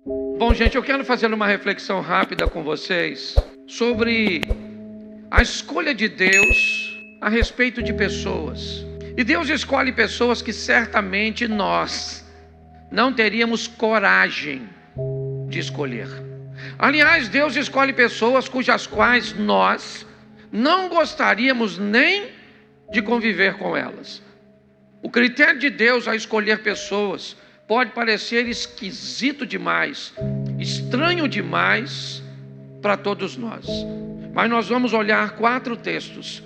Bom, gente, eu quero fazer uma reflexão rápida com vocês sobre a escolha de Deus a respeito de pessoas. E Deus escolhe pessoas que certamente nós não teríamos coragem de escolher. Aliás, Deus escolhe pessoas cujas quais nós não gostaríamos nem de conviver com elas. O critério de Deus a escolher pessoas pode parecer esquisito demais, estranho demais para todos nós. Mas nós vamos olhar 4 textos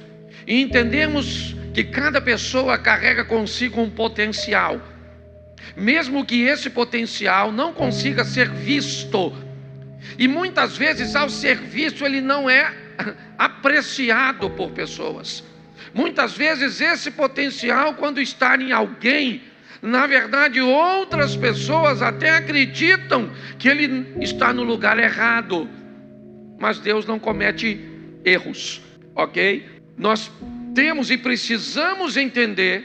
e entendemos que cada pessoa carrega consigo um potencial, mesmo que esse potencial não consiga ser visto. E muitas vezes, ao ser visto, ele não é apreciado por pessoas. Muitas vezes esse potencial, quando está em alguém, na verdade outras pessoas até acreditam que ele está no lugar errado. Mas Deus não comete erros, ok? Nós temos e precisamos entender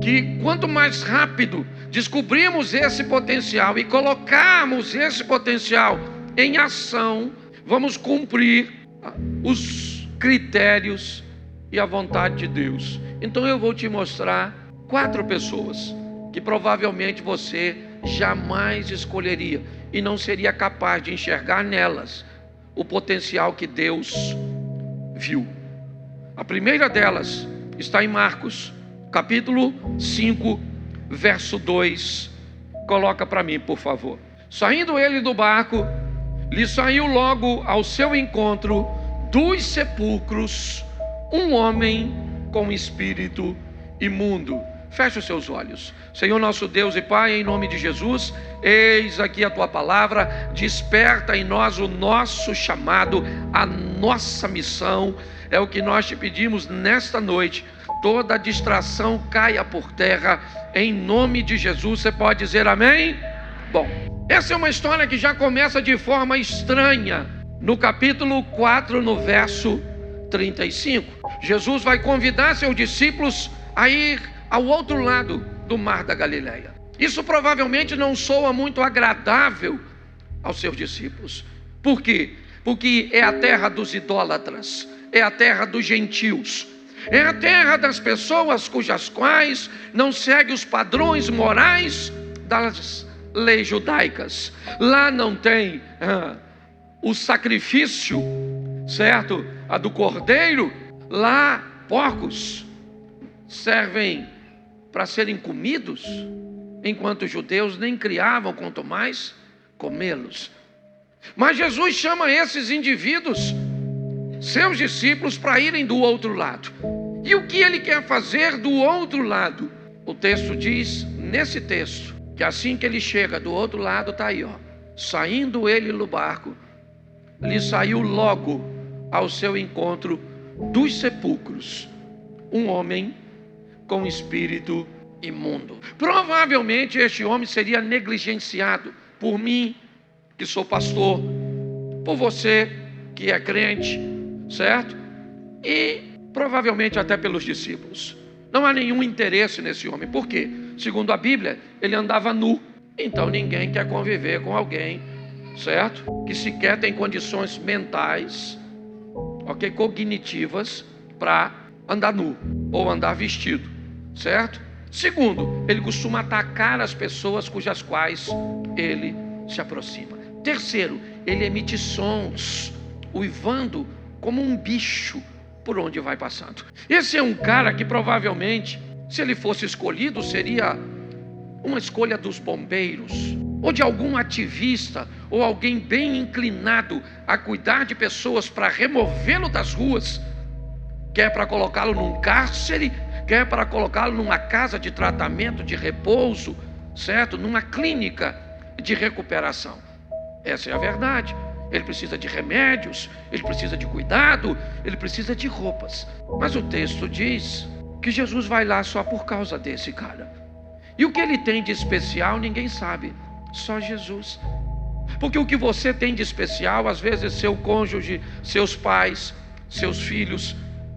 que quanto mais rápido descobrirmos esse potencial e colocarmos esse potencial em ação, vamos cumprir os critérios e a vontade de Deus. Então eu vou te mostrar 4 pessoas que provavelmente você jamais escolheria e não seria capaz de enxergar nelas o potencial que Deus viu. A primeira delas está em Marcos, capítulo 5, verso 2. Coloca para mim, por favor. Saindo ele do barco, lhe saiu logo ao seu encontro dos sepulcros um homem com espírito imundo. Feche os seus olhos. Senhor nosso Deus e Pai, em nome de Jesus, eis aqui a Tua palavra, desperta em nós o nosso chamado, a nossa missão, é o que nós te pedimos nesta noite. Toda distração caia por terra, em nome de Jesus. Você pode dizer amém? Bom, essa é uma história que já começa de forma estranha. No capítulo 4, no verso 35, Jesus vai convidar seus discípulos a ir ao outro lado do mar da Galileia. Isso provavelmente não soa muito agradável aos seus discípulos. Por quê? Porque é a terra dos idólatras, é a terra dos gentios, é a terra das pessoas cujas quais não seguem os padrões morais das leis judaicas. Lá não tem o sacrifício, certo? A do cordeiro. Lá porcos servem para serem comidos, enquanto os judeus nem criavam, quanto mais comê-los. Mas Jesus chama esses indivíduos, seus discípulos, para irem do outro lado. E o que ele quer fazer do outro lado? O texto diz, nesse texto, que assim que ele chega do outro lado, está aí, saindo ele do barco, lhe saiu logo ao seu encontro dos sepulcros um homem com espírito imundo. Provavelmente este homem seria negligenciado por mim, que sou pastor, por você, que é crente, certo? E provavelmente até pelos discípulos. Não há nenhum interesse nesse homem. Por quê? Segundo a Bíblia, ele andava nu. Então ninguém quer conviver com alguém, certo? Que sequer tem condições mentais, ok, cognitivas, para andar nu ou andar vestido, certo? Segundo, ele costuma atacar as pessoas cujas quais ele se aproxima. Terceiro, ele emite sons, uivando como um bicho por onde vai passando. Esse é um cara que provavelmente, se ele fosse escolhido, seria uma escolha dos bombeiros, ou de algum ativista, ou alguém bem inclinado a cuidar de pessoas para removê-lo das ruas, quer para colocá-lo num cárcere, quer para colocá-lo numa casa de tratamento, de repouso, certo? Numa clínica de recuperação. Essa é a verdade. Ele precisa de remédios, ele precisa de cuidado, ele precisa de roupas. Mas o texto diz que Jesus vai lá só por causa desse cara. E o que ele tem de especial ninguém sabe, só Jesus. Porque o que você tem de especial, às vezes seu cônjuge, seus pais, seus filhos,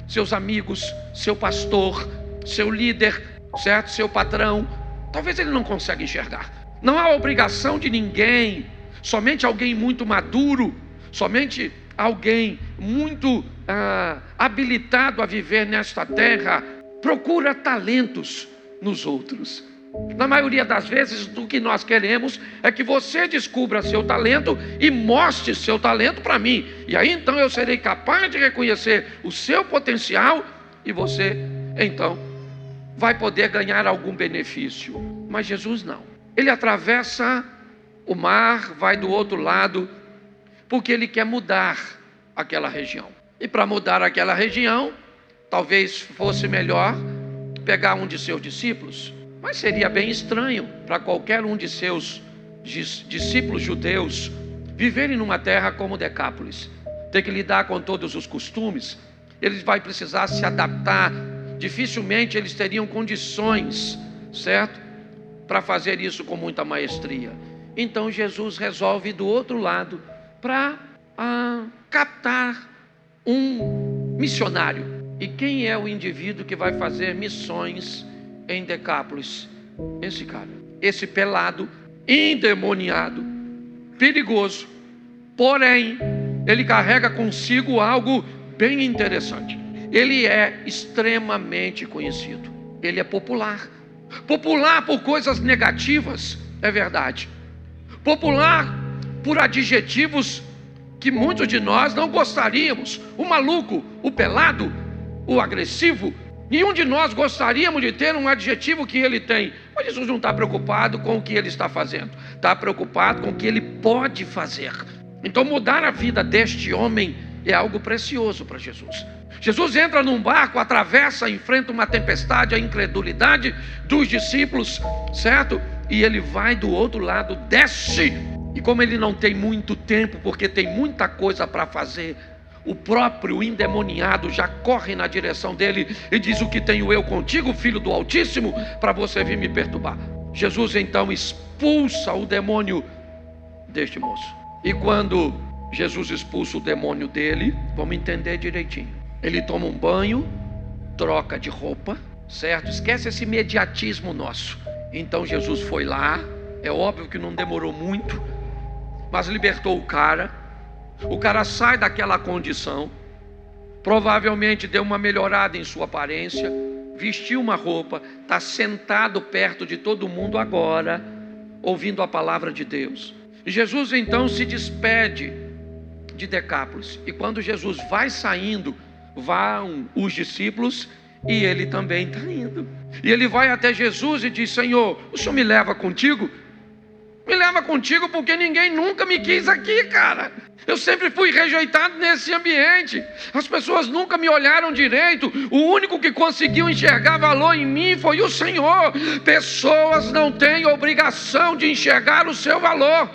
seus amigos, seu pastor, seu líder, certo? Seu patrão, talvez ele não consiga enxergar. Não há obrigação de ninguém Somente alguém muito maduro, somente alguém muito habilitado a viver nesta terra, procura talentos nos outros. Na maioria das vezes, o que nós queremos é que você descubra seu talento e mostre seu talento para mim. E aí então eu serei capaz de reconhecer o seu potencial e você então vai poder ganhar algum benefício. Mas Jesus não. Ele atravessa o mar, vai do outro lado, porque ele quer mudar aquela região. E para mudar aquela região, talvez fosse melhor pegar um de seus discípulos. Mas seria bem estranho para qualquer um de seus discípulos judeus viverem numa terra como Decápolis. Ter que lidar com todos os costumes. Eles vão precisar se adaptar. Dificilmente eles teriam condições, certo? Para fazer isso com muita maestria. Então Jesus resolve ir do outro lado para captar um missionário. E quem é o indivíduo que vai fazer missões em Decápolis? Esse cara, esse pelado, endemoniado, perigoso. Porém, ele carrega consigo algo bem interessante. Ele é extremamente conhecido. Ele é popular. Popular por coisas negativas, é verdade. Popular por adjetivos que muitos de nós não gostaríamos. O maluco, o pelado, o agressivo. Nenhum de nós gostaríamos de ter um adjetivo que ele tem. Mas Jesus não está preocupado com o que ele está fazendo. Está preocupado com o que ele pode fazer. Então mudar a vida deste homem é algo precioso para Jesus. Jesus entra num barco, atravessa, enfrenta uma tempestade, a incredulidade dos discípulos, certo? E ele vai do outro lado, desce. E como ele não tem muito tempo, porque tem muita coisa para fazer, o próprio endemoniado já corre na direção dele e diz: o que tenho eu contigo, filho do Altíssimo, para você vir me perturbar? Jesus então expulsa o demônio deste moço. E quando Jesus expulsa o demônio dele, vamos entender direitinho. Ele toma um banho, troca de roupa, certo? Esquece esse imediatismo nosso. Então Jesus foi lá, é óbvio que não demorou muito, mas libertou o cara. O cara sai daquela condição, provavelmente deu uma melhorada em sua aparência, vestiu uma roupa, está sentado perto de todo mundo agora, ouvindo a palavra de Deus. E Jesus então se despede de Decápolis. E quando Jesus vai saindo, vão os discípulos e ele também está indo. E ele vai até Jesus e diz: Senhor, o Senhor me leva contigo? Me leva contigo porque ninguém nunca me quis aqui, cara. Eu sempre fui rejeitado nesse ambiente. As pessoas nunca me olharam direito. O único que conseguiu enxergar valor em mim foi o Senhor. Pessoas não têm obrigação de enxergar o seu valor.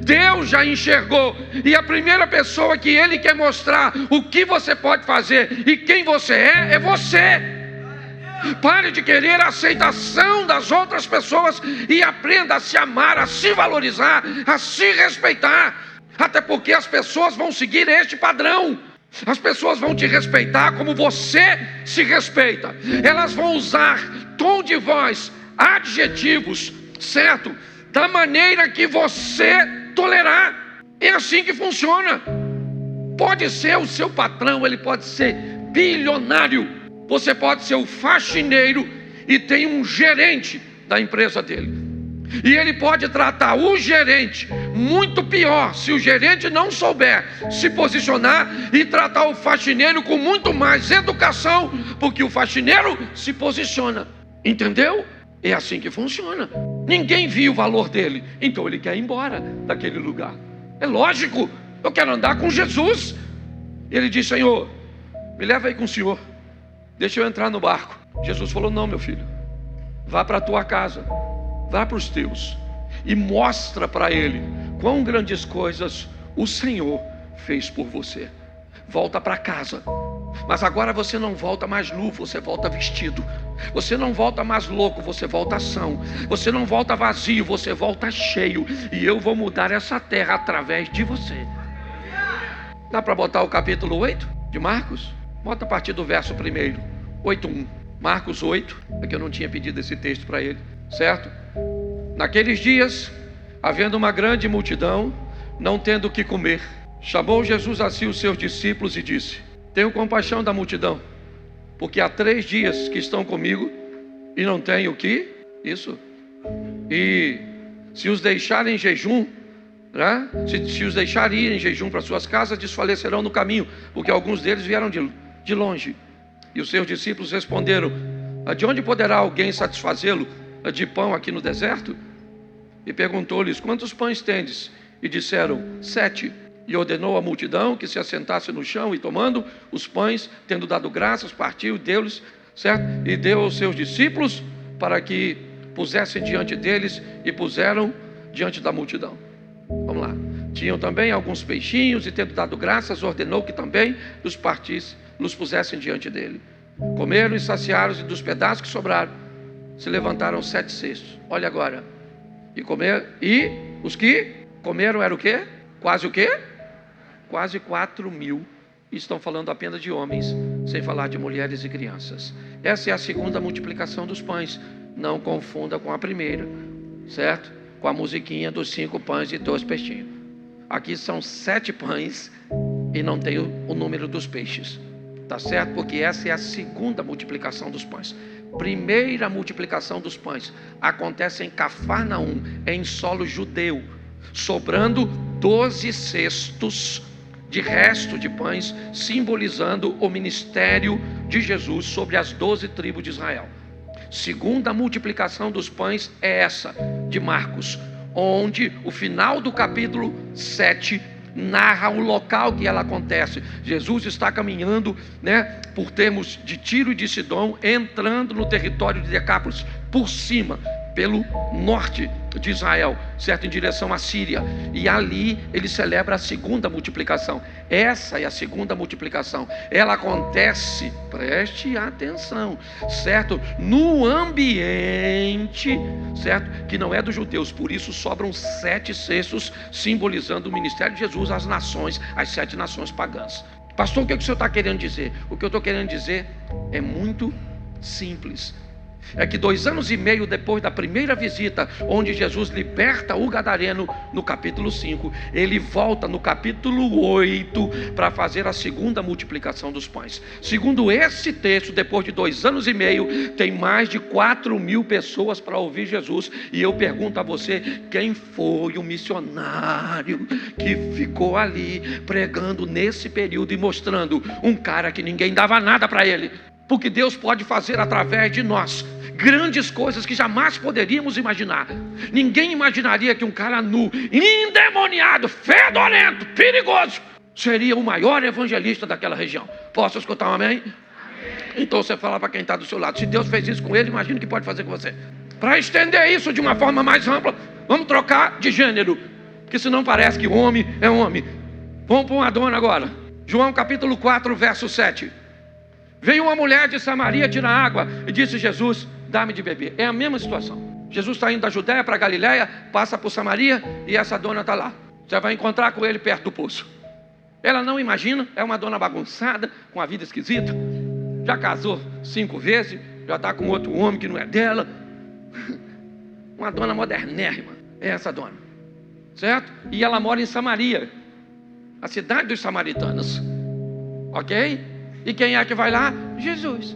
Deus já enxergou. E a primeira pessoa que Ele quer mostrar o que você pode fazer e quem você é você. Pare de querer a aceitação das outras pessoas e aprenda a se amar, a se valorizar, a se respeitar. Até porque as pessoas vão seguir este padrão. As pessoas vão te respeitar como você se respeita. Elas vão usar tom de voz, adjetivos, certo? Da maneira que você tolerar. É assim que funciona. Pode ser o seu patrão, ele pode ser bilionário. Você pode ser o faxineiro e tem um gerente da empresa dele. E ele pode tratar o gerente muito pior se o gerente não souber se posicionar e tratar o faxineiro com muito mais educação, porque o faxineiro se posiciona. Entendeu? É assim que funciona. Ninguém viu o valor dele, então ele quer ir embora daquele lugar. É lógico, eu quero andar com Jesus. Ele diz: Senhor, me leva aí com o Senhor. Deixa eu entrar no barco. Jesus falou: não, meu filho, vá para a tua casa, vá para os teus e mostra para ele quão grandes coisas o Senhor fez por você. Volta para casa. Mas agora você não volta mais nu, você volta vestido. Você não volta mais louco, você volta são. Você não volta vazio, você volta cheio. E eu vou mudar essa terra através de você. Dá para botar o capítulo 8 de Marcos? Bota a partir do verso 1, 8:1. Marcos 8, é que eu não tinha pedido esse texto para ele, certo? Naqueles dias, Havendo uma grande multidão, não tendo o que comer, chamou Jesus a si os seus discípulos e disse: tenho compaixão da multidão, porque há 3 dias que estão comigo e não têm o que? Isso. E se os deixarem em jejum, né? Se os deixarem ir em jejum para suas casas, desfalecerão no caminho, porque alguns deles vieram de longe. E os seus discípulos responderam: de onde poderá alguém satisfazê-lo de pão aqui no deserto? E perguntou-lhes: quantos pães tendes? E disseram: 7. E ordenou à multidão que se assentasse no chão, e tomando os pães, tendo dado graças, partiu e deu-lhes, certo? E deu aos seus discípulos para que pusessem diante deles, e puseram diante da multidão. Vamos lá. Tinham também alguns peixinhos, e tendo dado graças, ordenou que também los pusessem diante dele. Comeram e saciaram-se, dos pedaços que sobraram se levantaram 7 cestos. Olha agora. E comer, e os que comeram eram o quê? Quase o quê? Quase 4.000. Estão falando apenas de homens, sem falar de mulheres e crianças. Essa é a segunda multiplicação dos pães. Não confunda com a primeira, certo? Com a musiquinha dos 5 pães e 2 peixinhos. Aqui são 7 pães e não tem o número dos peixes. Tá certo? Porque essa é a segunda multiplicação dos pães. Primeira multiplicação dos pães acontece em Cafarnaum, em solo judeu, sobrando 12 cestos de resto de pães, simbolizando o ministério de Jesus sobre as 12 tribos de Israel. Segunda multiplicação dos pães é essa, de Marcos, onde o final do capítulo 7 narra o local que ela acontece. Jesus está caminhando, por termos de Tiro e de Sidom, entrando no território de Decápolis, por cima, pelo norte de Israel, certo? Em direção à Síria. E ali ele celebra a segunda multiplicação. Essa é a segunda multiplicação. Ela acontece, preste atenção, certo? No ambiente, certo? Que não é dos judeus. Por isso sobram 7 cestos, simbolizando o ministério de Jesus às nações, às 7 nações pagãs. Pastor, o que o senhor está querendo dizer? O que eu estou querendo dizer é muito simples. É que 2 anos e meio depois da primeira visita, onde Jesus liberta o gadareno no capítulo 5, ele volta no capítulo 8 para fazer a segunda multiplicação dos pães. Segundo esse texto, depois de 2 anos e meio, tem mais de 4.000 pessoas para ouvir Jesus. E eu pergunto a você: quem foi o missionário que ficou ali pregando nesse período e mostrando um cara que ninguém dava nada para ele? Porque Deus pode fazer através de nós grandes coisas que jamais poderíamos imaginar. Ninguém imaginaria que um cara nu, endemoniado, fedorento, perigoso, seria o maior evangelista daquela região. Posso escutar um amém? Então você fala para quem está do seu lado: se Deus fez isso com ele, imagina o que pode fazer com você. Para estender isso de uma forma mais ampla, vamos trocar de gênero, porque senão parece que homem é homem. Vamos para uma dona agora. João capítulo 4, verso 7. Veio uma mulher de Samaria tirar água e disse: Jesus, dá-me de beber. É a mesma situação. Jesus está indo da Judéia para a Galiléia, passa por Samaria e essa dona está lá. Você vai encontrar com ele perto do poço. Ela não imagina, é uma dona bagunçada, com a vida esquisita. Já casou 5 vezes, já está com outro homem que não é dela. Uma dona modernérrima, é essa dona. Certo? E ela mora em Samaria, a cidade dos samaritanos. Ok? E quem é que vai lá? Jesus.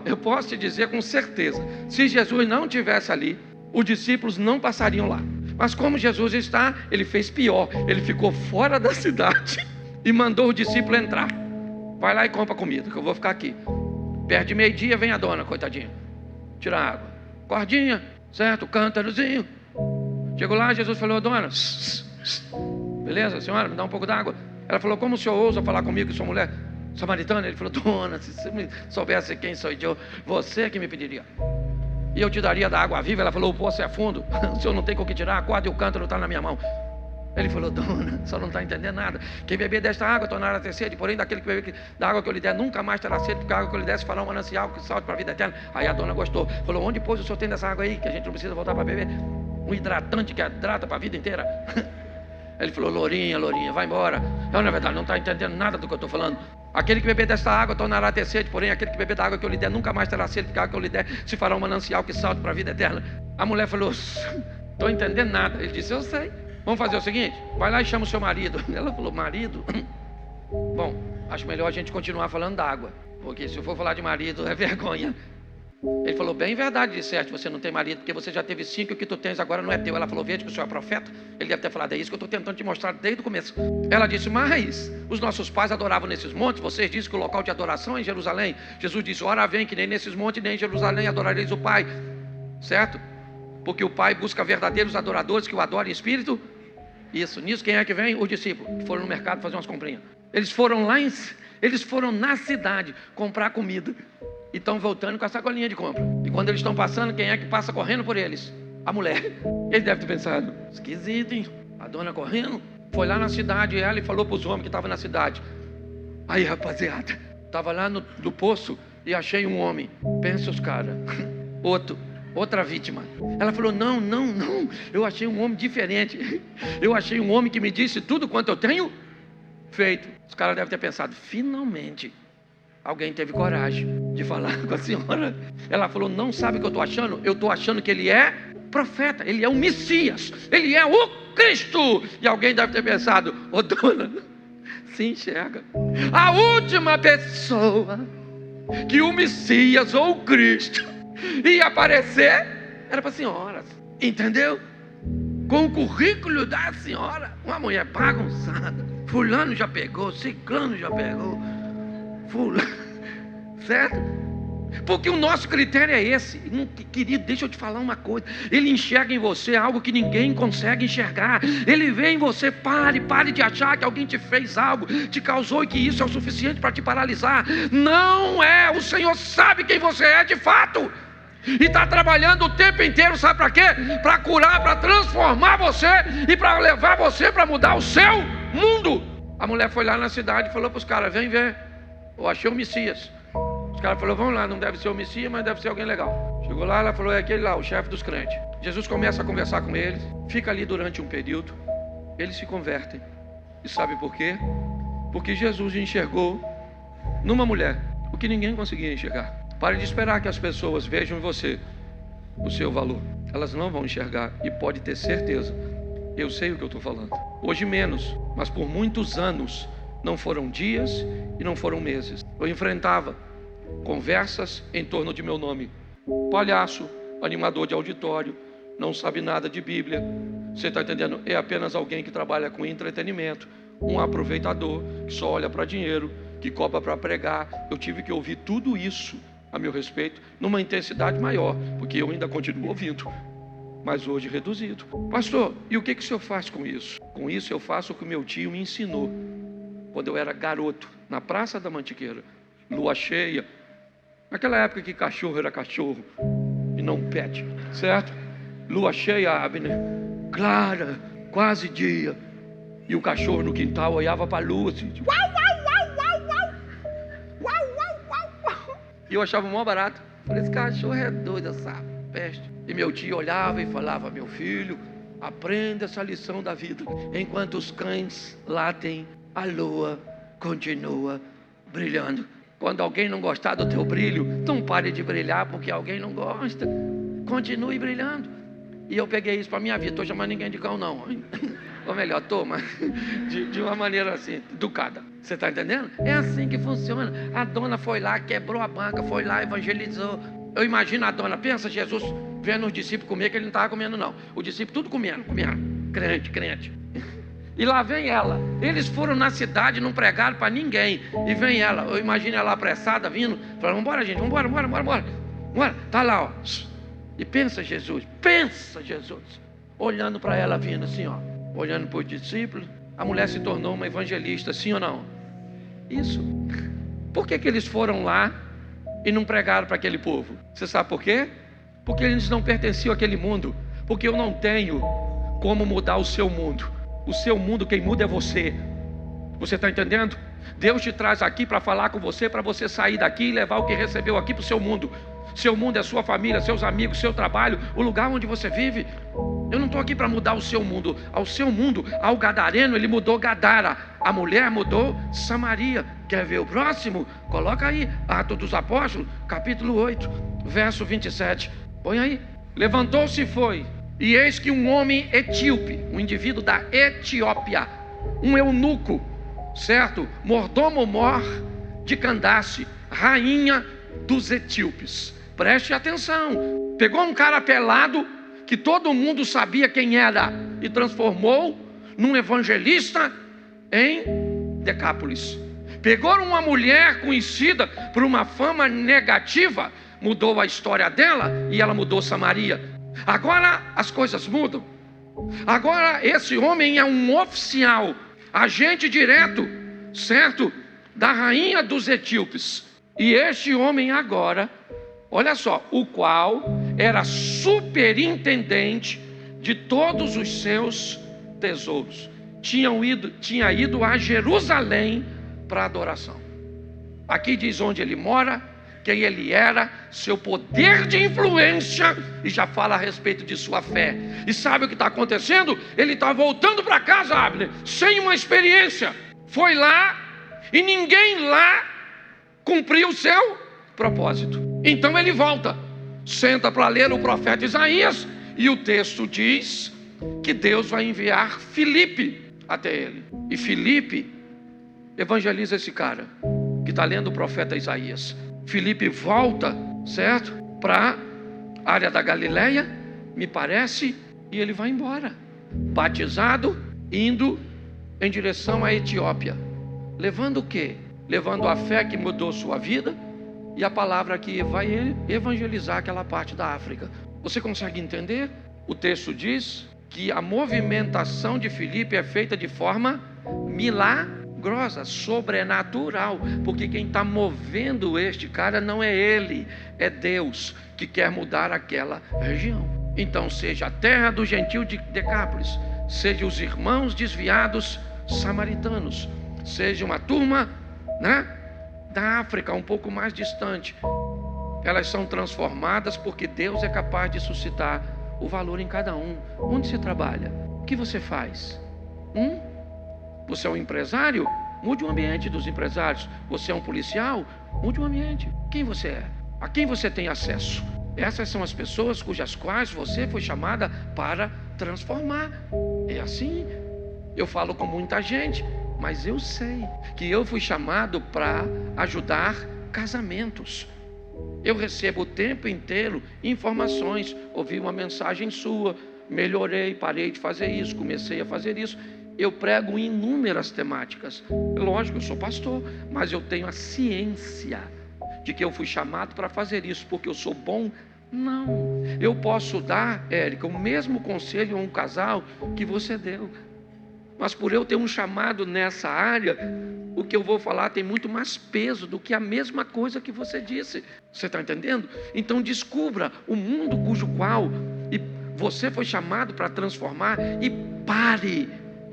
Eu posso te dizer com certeza, se Jesus não estivesse ali, os discípulos não passariam lá. Mas como Jesus está, ele fez pior. Ele ficou fora da cidade e mandou o discípulo entrar. Vai lá e compra comida, que eu vou ficar aqui. Perto de meio-dia vem a dona, coitadinha, tirar água. Cordinha, certo? Cântarozinho. Chegou lá, Jesus falou: dona, beleza, senhora, me dá um pouco d'água. Ela falou: como o senhor ousa falar comigo, que sou mulher samaritana? Ele falou: dona, se você me soubesse quem sou eu, você que me pediria, e eu te daria da água viva. Ela falou: o poço é fundo, o senhor não tem com o que tirar, a corda e o cântaro está na minha mão. Ele falou: dona, o senhor não está entendendo nada. Quem beber desta água tornará a ter sede, porém daquele que beber da água que eu lhe der nunca mais terá sede, porque a água que eu lhe der se fará um manancial que salte para a vida eterna. Aí a dona gostou, falou: onde pois o senhor tem dessa água aí, que a gente não precisa voltar para beber? Um hidratante que hidrata para a vida inteira. Ele falou: lourinha, vai embora. Não, na verdade, não está entendendo nada do que eu estou falando. Aquele que beber desta água tornará a ter sede, porém aquele que beber da água que eu lhe der nunca mais terá sede, porque a água que eu lhe der se fará um manancial que salte para a vida eterna. A mulher falou: Estou entendendo nada. Ele disse, eu sei. Vamos fazer o seguinte, vai lá e chama o seu marido. Ela falou, marido? Bom, acho melhor a gente continuar falando da água, porque se eu for falar de marido é vergonha. Ele falou, bem verdade, disseste, você não tem marido, porque você já teve 5 e o que tu tens agora não é teu. Ela falou, veja que o senhor é profeta. Ele deve ter falado, é isso que eu estou tentando te mostrar desde o começo. Ela disse, mas os nossos pais adoravam nesses montes, vocês dizem que o local de adoração é em Jerusalém. Jesus disse, ora vem que nem nesses montes, nem em Jerusalém adorareis o Pai, certo? Porque o Pai busca verdadeiros adoradores que o adorem em espírito. Isso, nisso quem é que vem? Os discípulos, que foram no mercado fazer umas comprinhas. Eles foram na cidade comprar comida. E estão voltando com a sacolinha de compra. E quando eles estão passando, quem é que passa correndo por eles? A mulher. Ele deve ter pensado, esquisito, hein? A dona correndo. Foi lá na cidade, ela, e falou para os homens que estavam na cidade. Aí, rapaziada, estava lá no poço e achei um homem. Pensa os caras. Outra vítima. Ela falou, não, eu achei um homem diferente. Eu achei um homem que me disse tudo quanto eu tenho feito. Os caras devem ter pensado, finalmente alguém teve coragem de falar com a senhora. Ela falou, não sabe o que eu estou achando? Eu estou achando que ele é profeta, ele é o Messias, ele é o Cristo. E alguém deve ter pensado, ô dona, se enxerga. A última pessoa que o Messias ou o Cristo ia aparecer era para a senhora, entendeu? Com o currículo da senhora, uma mulher bagunçada. Fulano já pegou, ciclano já pegou, certo? Porque o nosso critério é esse. Querido, deixa eu te falar uma coisa. Ele enxerga em você algo que ninguém consegue enxergar. Ele vê em você, pare de achar que alguém te fez algo, te causou e que isso é o suficiente para te paralisar. Não é, o Senhor sabe quem você é de fato. E está trabalhando o tempo inteiro, sabe para quê? Para curar, para transformar você e para levar você para mudar o seu mundo. A mulher foi lá na cidade e falou para os caras, vem ver, eu achei o Messias. Os caras falaram, vamos lá, não deve ser o Messias, mas deve ser alguém legal. Chegou lá, ela falou, é aquele lá, o chefe dos crentes. Jesus começa a conversar com eles, fica ali durante um período, eles se convertem. E sabe por quê? Porque Jesus enxergou numa mulher o que ninguém conseguia enxergar. Pare de esperar que as pessoas vejam em você o seu valor. Elas não vão enxergar, e pode ter certeza, eu sei o que eu estou falando. Hoje menos, mas por muitos anos, não foram dias e não foram meses, eu enfrentava conversas em torno de meu nome. Palhaço, animador de auditório, não sabe nada de Bíblia. Você está entendendo? É apenas alguém que trabalha com entretenimento, um aproveitador, que só olha para dinheiro, que cobra para pregar. Eu tive que ouvir tudo isso a meu respeito, numa intensidade maior, porque eu ainda continuo ouvindo, mas hoje reduzido. Pastor, e o que o senhor faz com isso? Com isso eu faço o que o meu tio me ensinou, quando eu era garoto, na Praça da Mantiqueira, lua cheia, naquela época que cachorro era cachorro, e não pet, certo? Lua cheia, Abner, clara, quase dia, e o cachorro no quintal olhava para a lua, assim, uau, uau, uau, uau, uau, uau, uau, uau, uau. E eu achava mó barato. Falei, esse cachorro é doido, essa peste. E meu tio olhava e falava, meu filho, aprenda essa lição da vida. Enquanto os cães latem, a lua continua brilhando. Quando alguém não gostar do teu brilho, não pare de brilhar porque alguém não gosta. Continue brilhando. E eu peguei isso para minha vida. Estou chamando ninguém de cão não. Ou melhor, mas de uma maneira assim, educada. Você está entendendo? É assim que funciona. A dona foi lá, quebrou a banca, foi lá, evangelizou. Eu imagino a dona, pensa Jesus vendo os discípulos comer, que ele não estava comendo não. Os discípulos tudo comendo. Crente. E lá vem ela. Eles foram na cidade, não pregaram para ninguém. E vem ela, eu imagino ela apressada vindo. Falando, vambora gente, vambora. Tá lá, ó. E pensa Jesus, olhando para ela vindo assim, ó. Olhando para os discípulos. A mulher se tornou uma evangelista, sim ou não? Isso. Por que eles foram lá e não pregaram para aquele povo? Você sabe por quê? Porque eles não pertenciam àquele mundo. Porque eu não tenho como mudar o seu mundo. O seu mundo, quem muda é você. Você está entendendo? Deus te traz aqui para falar com você, para você sair daqui e levar o que recebeu aqui para o seu mundo. Seu mundo é sua família, seus amigos, seu trabalho, o lugar onde você vive. Eu não estou aqui para mudar o seu mundo. Ao seu mundo, ao gadareno, ele mudou Gadara. A mulher mudou Samaria. Quer ver o próximo? Coloca aí, Atos dos Apóstolos, capítulo 8, verso 27. Põe aí. Levantou-se e foi. E eis que um homem etíope, um indivíduo da Etiópia, um eunuco, certo? Mordomo-mor de Candace, rainha dos etíopes. Preste atenção. Pegou um cara pelado, que todo mundo sabia quem era, e transformou num evangelista em Decápolis. Pegou uma mulher conhecida por uma fama negativa, mudou a história dela e ela mudou Samaria. Agora as coisas mudam. Agora esse homem é um oficial, agente direto, certo? Da rainha dos etíopes. E este homem agora, olha só, o qual era superintendente de todos os seus tesouros. Tinha ido a Jerusalém para adoração. Aqui diz onde ele mora, quem ele era, seu poder de influência, e já fala a respeito de sua fé. E sabe o que está acontecendo? Ele está voltando para casa, Abner, sem uma experiência. Foi lá e ninguém lá cumpriu o seu propósito. Então ele volta, senta para ler o profeta Isaías, e o texto diz que Deus vai enviar Filipe até ele. E Filipe evangeliza esse cara que está lendo o profeta Isaías. Filipe volta, certo? Para a área da Galileia, me parece, e ele vai embora, batizado, indo em direção à Etiópia. Levando o quê? Levando a fé que mudou sua vida e a palavra que vai evangelizar aquela parte da África. Você consegue entender? O texto diz que a movimentação de Filipe é feita de forma milagrosa, sobrenatural, porque quem está movendo este cara não é ele, é Deus que quer mudar aquela região. Então, seja a terra do gentil de Decápolis, seja os irmãos desviados samaritanos, seja uma turma, da África um pouco mais distante, elas são transformadas porque Deus é capaz de suscitar o valor em cada um. Onde você trabalha? O que você faz? Você é um empresário? Mude o ambiente dos empresários. Você é um policial? Mude o ambiente. Quem você é? A quem você tem acesso? Essas são as pessoas cujas quais você foi chamada para transformar. É assim. Eu falo com muita gente, mas eu sei que eu fui chamado para ajudar casamentos. Eu recebo o tempo inteiro informações. Ouvi uma mensagem sua, melhorei, parei de fazer isso, comecei a fazer isso. Eu prego em inúmeras temáticas. Lógico, eu sou pastor, mas eu tenho a ciência de que eu fui chamado para fazer isso, porque eu sou bom? Não. Eu posso dar, Érica, o mesmo conselho a um casal que você deu. Mas por eu ter um chamado nessa área, o que eu vou falar tem muito mais peso do que a mesma coisa que você disse. Você está entendendo? Então descubra o mundo cujo qual você foi chamado para transformar, e pare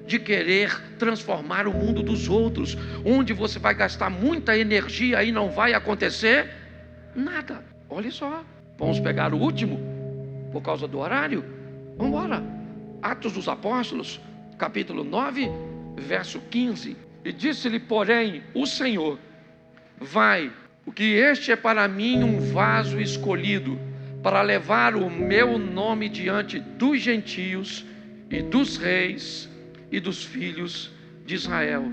de querer transformar o mundo dos outros, onde você vai gastar muita energia e não vai acontecer nada. Olha só, vamos pegar o último, por causa do horário. Vamos embora. Atos dos Apóstolos, capítulo 9, verso 15. E disse-lhe, porém, o Senhor: vai, porque este é para mim um vaso escolhido, para levar o meu nome diante dos gentios e dos reis e dos filhos de Israel.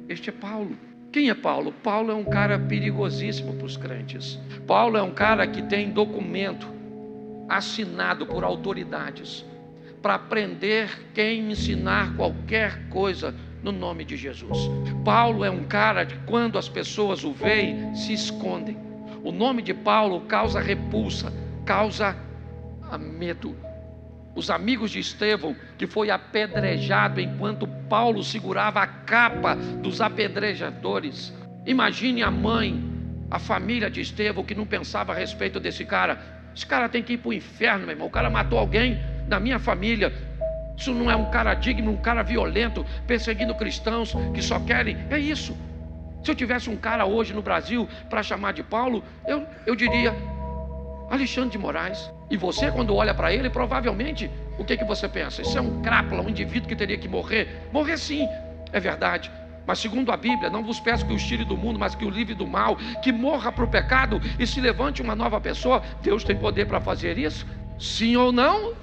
Este é Paulo. Quem é Paulo? Paulo é um cara perigosíssimo para os crentes. Paulo é um cara que tem documento assinado por autoridades para prender quem ensinar qualquer coisa no nome de Jesus. Paulo é um cara que, quando as pessoas o veem, se escondem. O nome de Paulo causa repulsa, causa medo. Os amigos de Estevão, que foi apedrejado enquanto Paulo segurava a capa dos apedrejadores. Imagine a mãe, a família de Estevão, que não pensava a respeito desse cara. Esse cara tem que ir para o inferno, meu irmão. O cara matou alguém da minha família. Isso não é um cara digno, um cara violento, perseguindo cristãos que só querem. É isso. Se eu tivesse um cara hoje no Brasil para chamar de Paulo, eu diria Alexandre de Moraes. E você, quando olha para ele, provavelmente, o que você pensa? Isso é um crápula, um indivíduo que teria que morrer. Morrer sim, é verdade. Mas segundo a Bíblia, não vos peço que os tire do mundo, mas que o livre do mal, que morra para o pecado e se levante uma nova pessoa. Deus tem poder para fazer isso? Sim ou não?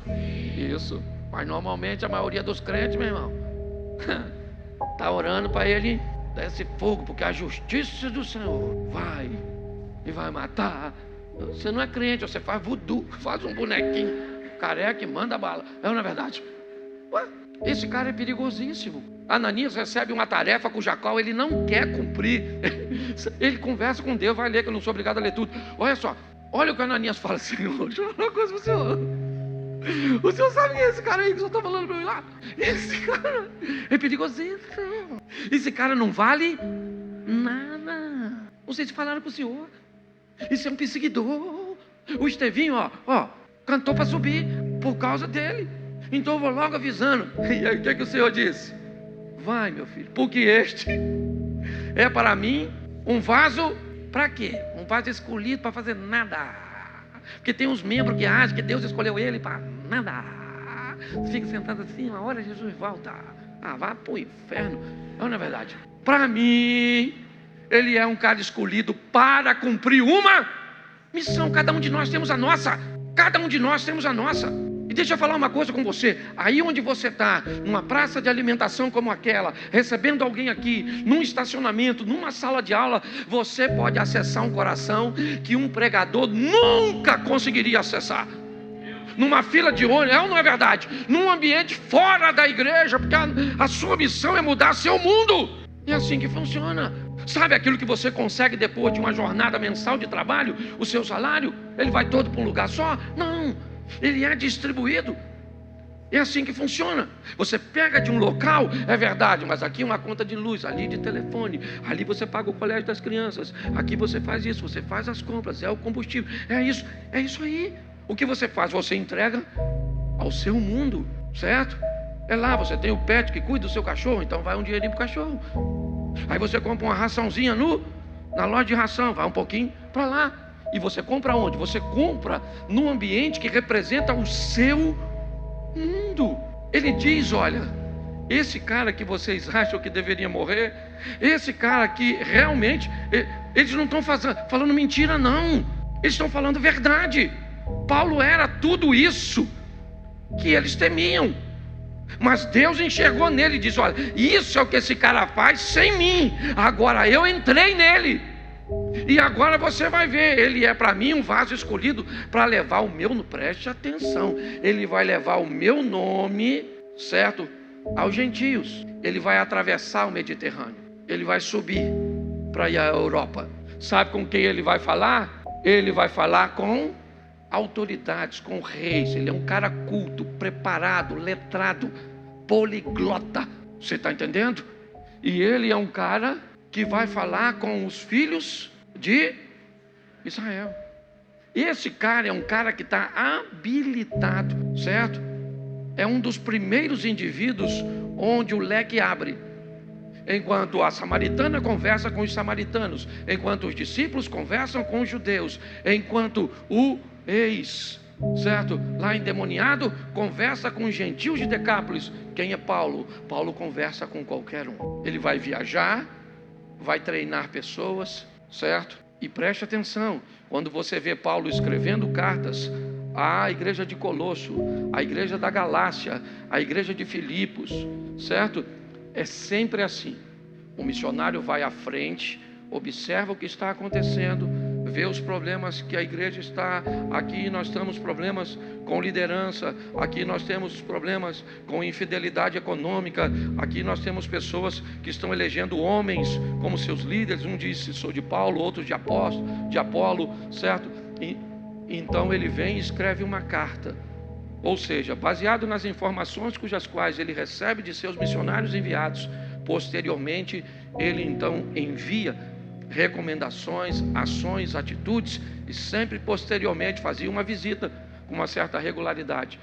Isso. Mas normalmente a maioria dos crentes, meu irmão, está orando para ele desce fogo, porque a justiça do Senhor vai e vai matar. Você não é crente, você faz voodoo, faz um bonequinho careca e manda bala. É ou não é verdade? Ué, esse cara é perigosíssimo. Ananias recebe uma tarefa cuja qual ele não quer cumprir. Ele conversa com Deus, vai ler, que eu não sou obrigado a ler tudo. Olha só, olha o que Ananias fala: Senhor, deixa eu falar uma coisa para o Senhor. O Senhor sabe quem é esse cara aí que o Senhor está falando para mim lá? Esse cara é perigosíssimo. Esse cara não vale nada. Vocês falaram para o Senhor. Isso é um perseguidor. O Estevinho, ó, cantou para subir por causa dele. Então eu vou logo avisando. E aí o que o Senhor disse? Vai, meu filho, porque este é para mim um vaso, para quê? Um vaso escolhido para fazer nada. Porque tem uns membros que acham que Deus escolheu ele para nada. Fica sentado assim, uma hora Jesus volta. Vá para o inferno. Não é verdade? Para mim, ele é um cara escolhido para cumprir uma missão. Cada um de nós temos a nossa. Cada um de nós temos a nossa. E deixa eu falar uma coisa com você. Aí onde você está, numa praça de alimentação como aquela, recebendo alguém aqui, num estacionamento, numa sala de aula, você pode acessar um coração que um pregador nunca conseguiria acessar. Numa fila de ônibus, é ou não é verdade? Num ambiente fora da igreja, porque a sua missão é mudar seu mundo. É assim que funciona. Sabe aquilo que você consegue depois de uma jornada mensal de trabalho? O seu salário, ele vai todo para um lugar só? Não. Ele é distribuído. É assim que funciona. Você pega de um local, é verdade, mas aqui uma conta de luz, ali de telefone, ali você paga o colégio das crianças, aqui você faz isso, você faz as compras, é o combustível, é isso aí. O que você faz? Você entrega ao seu mundo, certo? É lá, você tem o pet que cuida do seu cachorro, então vai um dinheirinho pro cachorro. Aí você compra uma raçãozinha na loja de ração, vai um pouquinho para lá. E você compra onde? Você compra num ambiente que representa o seu mundo. Ele diz: olha, esse cara que vocês acham que deveria morrer, esse cara que realmente, eles não estão falando mentira não, eles estão falando verdade. Paulo era tudo isso que eles temiam, mas Deus enxergou nele e disse: olha, isso é o que esse cara faz sem mim, agora eu entrei nele. E agora você vai ver, ele é para mim um vaso escolhido para levar o meu, preste atenção, ele vai levar o meu nome, certo, aos gentios. Ele vai atravessar o Mediterrâneo, ele vai subir para ir à Europa. Sabe com quem ele vai falar? Ele vai falar com autoridades, com reis. Ele é um cara culto, preparado, letrado, poliglota. Você está entendendo? E ele é um cara que vai falar com os filhos de Israel. Esse cara é um cara que está habilitado, certo? É um dos primeiros indivíduos onde o leque abre. Enquanto a samaritana conversa com os samaritanos, enquanto os discípulos conversam com os judeus, enquanto o certo, lá endemoniado, conversa com os gentios de Decápolis. Quem é Paulo? Paulo conversa com qualquer um. Ele vai viajar, vai treinar pessoas, certo? E preste atenção, quando você vê Paulo escrevendo cartas à igreja de Colosso, à igreja da Galácia, à igreja de Filipos, certo? É sempre assim. O missionário vai à frente, observa o que está acontecendo, vê os problemas que a igreja está. Aqui nós temos problemas com liderança, aqui nós temos problemas com infidelidade econômica, aqui nós temos pessoas que estão elegendo homens como seus líderes. Um disse: sou de Paulo, outro de Apolo, certo? E então ele vem e escreve uma carta, ou seja, baseado nas informações cujas quais ele recebe de seus missionários enviados. Posteriormente ele então envia recomendações, ações, atitudes, e sempre posteriormente fazia uma visita com uma certa regularidade.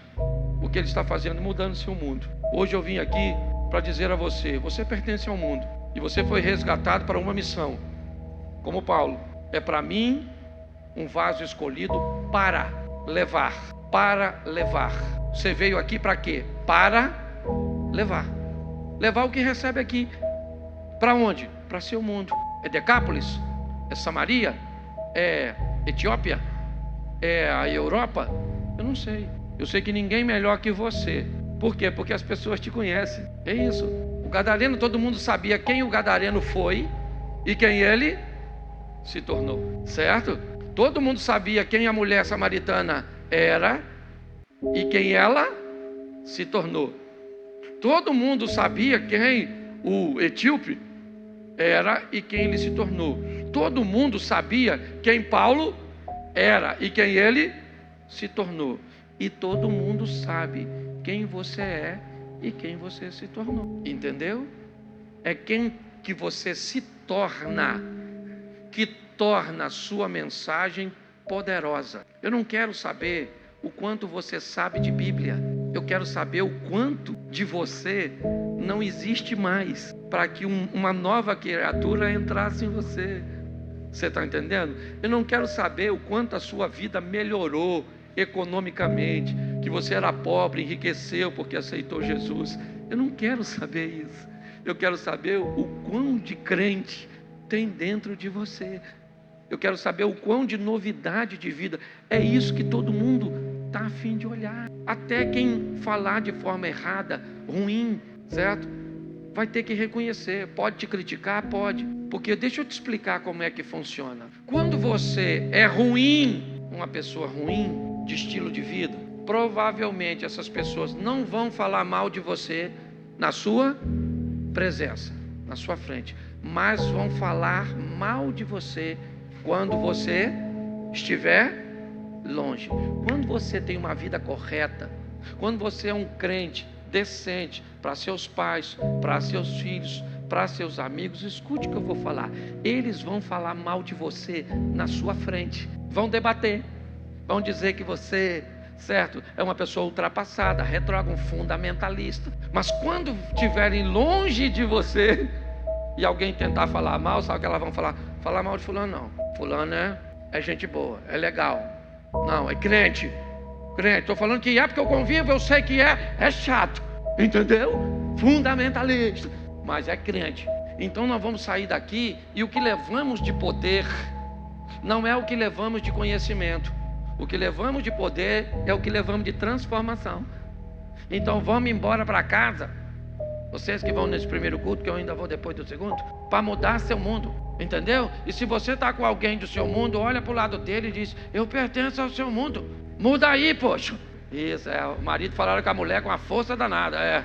O que ele está fazendo? Mudando seu mundo. Hoje eu vim aqui para dizer a você: você pertence ao mundo e você foi resgatado para uma missão. Como Paulo, é para mim um vaso escolhido para levar. Você veio aqui para quê? Para levar. Levar o que recebe aqui. Para onde? Para seu mundo. É Decápolis? É Samaria? É Etiópia? É a Europa? Eu não sei. Eu sei que ninguém melhor que você. Por quê? Porque as pessoas te conhecem. É isso. O gadareno, todo mundo sabia quem o gadareno foi e quem ele se tornou. Certo? Todo mundo sabia quem a mulher samaritana era e quem ela se tornou. Todo mundo sabia quem o etíope era e quem ele se tornou. Todo mundo sabia quem Paulo era e quem ele se tornou. E todo mundo sabe quem você é e quem você se tornou. Entendeu? É quem que você se torna que torna a sua mensagem poderosa. Eu não quero saber o quanto você sabe de Bíblia. Eu quero saber o quanto de você não existe mais para que uma nova criatura entrasse em você. Você está entendendo? Eu não quero saber o quanto a sua vida melhorou economicamente, que você era pobre, enriqueceu porque aceitou Jesus. Eu não quero saber isso. Eu quero saber o quão de crente tem dentro de você. Eu quero saber o quão de novidade de vida. É isso que todo mundo está a fim de olhar. Até quem falar de forma errada, ruim, certo? Vai ter que reconhecer. Pode te criticar? Pode. Porque deixa eu te explicar como é que funciona. Quando você é ruim, uma pessoa ruim de estilo de vida, provavelmente essas pessoas não vão falar mal de você na sua presença, na sua frente, mas vão falar mal de você quando você estiver longe. Quando você tem uma vida correta, quando você é um crente decente para seus pais, para seus filhos, para seus amigos, escute o que eu vou falar. Eles vão falar mal de você na sua frente, vão debater, vão dizer que você, certo, é uma pessoa ultrapassada, retrógrado, um fundamentalista. Mas quando estiverem longe de você e alguém tentar falar mal, sabe o que elas vão falar? Falar mal de fulano não. Fulano é gente boa, é legal. Não, é crente. Estou falando que é porque eu convivo, eu sei que é chato. Entendeu? Fundamentalista. Mas é crente. Então nós vamos sair daqui e o que levamos de poder não é o que levamos de conhecimento. O que levamos de poder é o que levamos de transformação. Então vamos embora para casa. Vocês que vão nesse primeiro culto, que eu ainda vou depois do segundo, para mudar seu mundo, entendeu? E se você está com alguém do seu mundo, olha para o lado dele e diz: eu pertenço ao seu mundo, muda aí, poxa. Isso, o marido falaram com a mulher com a força danada,